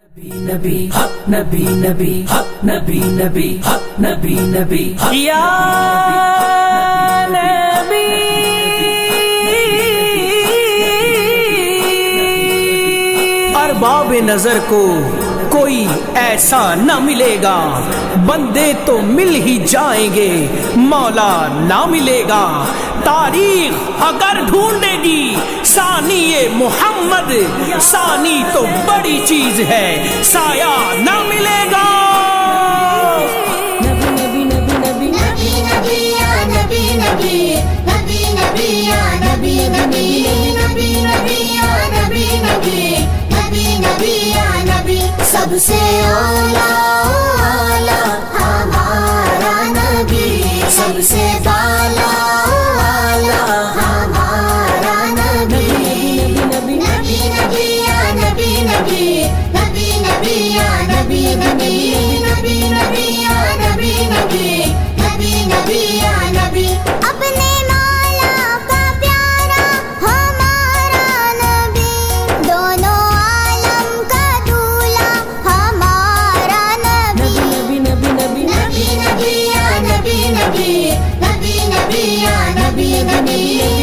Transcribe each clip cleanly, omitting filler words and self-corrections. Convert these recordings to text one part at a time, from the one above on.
نبی نبی نبی نبی نبی نبی نبی یا نبی ارباب نظر کو کوئی ایسا نہ ملے گا، بندے تو مل ہی جائیں گے مولا نہ ملے گا۔ تاریخ اگر ڈھونڈے گی ثانی محمد، ثانی تو بڑی چیز ہے، سایہ نہ ملے گا۔ نبی نبی نبی نبی نبی یا نبی نبی نبی نبی یا نبی نبی نبی نبی یا نبی نبی نبی نبی یا نبی، سب سے اولا اولا ہمارا نبی، سب سے بالا والا ہمارا نبی۔ نبی نبی نبی یا نبی نبی نبی نبی یا نبی نبی نبی نبی یا نبی نبی نبی نبی یا نبی، اپنے مولا کا پیارا ہمارا نبی، دونوں عالم کا دولہا ہمارا نبی۔ نبی نبی نبی نبی نبی یا نبی نبی نبی نبی یا نبی نبی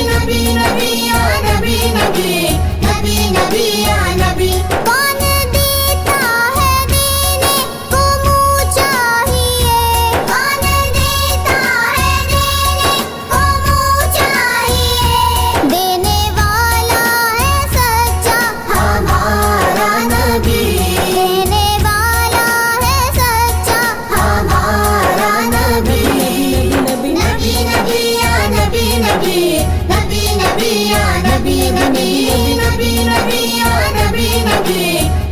نبی نبی یا نبی نبی نبی نبی یا نبی، کون دیتا ہے دینے کو منہ چاہیے، کون دیتا ہے دینے کو منہ چاہیے، دینے والا ہے سچا ہمارا نبی، دینے والا ہے سچا ہمارا نبی۔ نبی نبی نبی یا نبی نبی نبی نبی یا نبی نبی نبی نبی یا نبی نبی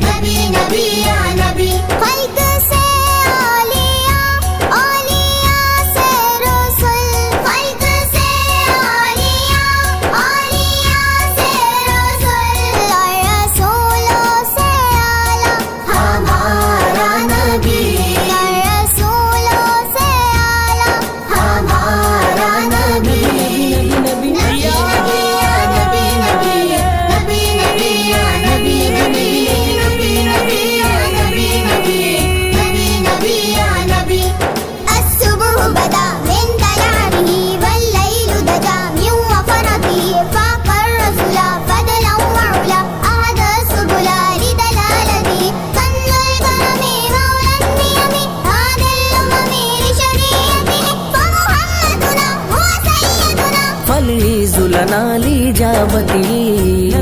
نبی نبی یا نبی، خلق سے اولیاء اولیاء سے رسول، خلق سے اولیاء اولیاء سے رسول، اور رسولوں سے اعلیٰ ہمارا نبی، اور رسولوں سے اعلیٰ ہمارا نبی۔ نبی نبی نبی یا نبی نبی نبی نبی یا نبی نبی نبی نبی یا نبی نبی نبی نبی یا نبی، الصبح بدا من طلعته والليل دجا من وفرته فاق الرسل فضلا وعلا أهدى السبل لدلالته كنز الكرم مولى النعم هادي الأمم لشريعته فمحمدنا هو سيدنا۔ فالعز لنا لإجابته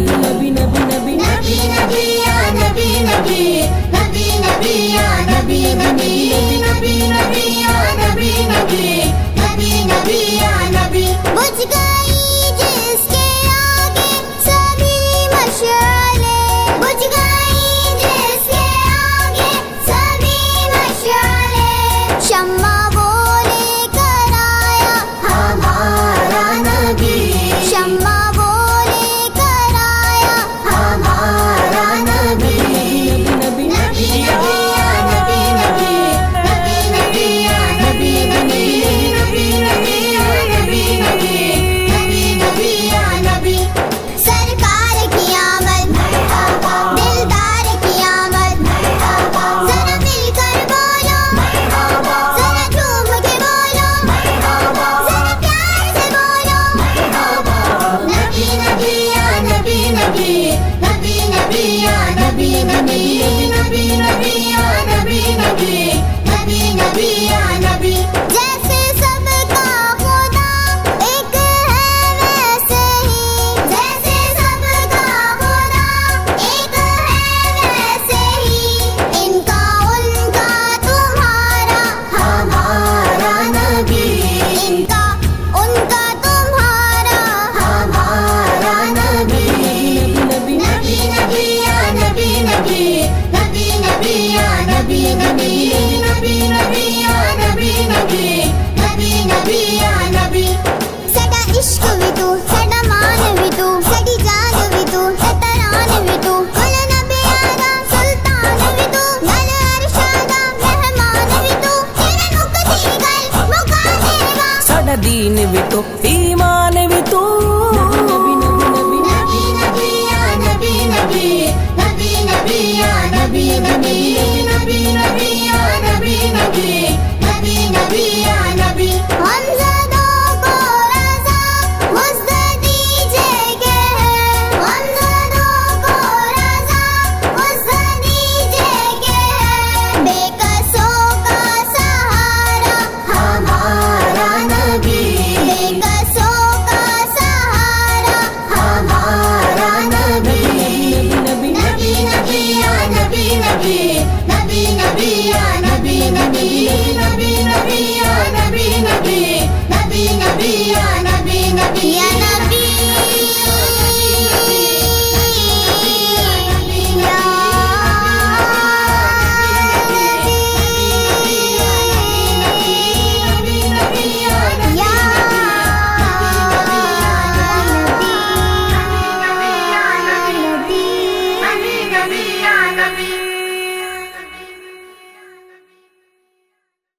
نبی نبی نبی نبی نبی یا نبی نبی نبی نبی یا نبی نبی نبی نبی یا نبی نبی نبی نبی یا نبی، بجھ گئی جس کے آگے سبھی مشعلیں، بجھ گئی جس کے آگے سبھی مشعلیں، شمع وہ لے کر آیا ہمارا نبی، شمع وہ لے کر آیا ہمارا نبی۔ نبی نبی نبی یا نبی نبی نبی نبی یا نبی نبی نبی نبی نبی یا نبی نبی نبی نبی یا نبی ہم زدوں کو رضا مزد دیجیے گے ہم زدوں کو رضا مزد دیجیے گے بے قصوں کا سہارا ہمارا نبی بے قصوں کا سہارا ہمارا نبی نبی نبی یا نبی نبی نبی نبی یا نبی نبی نبی نبی یا نبی نبی نبی نبی یا نبی نبی یا نبی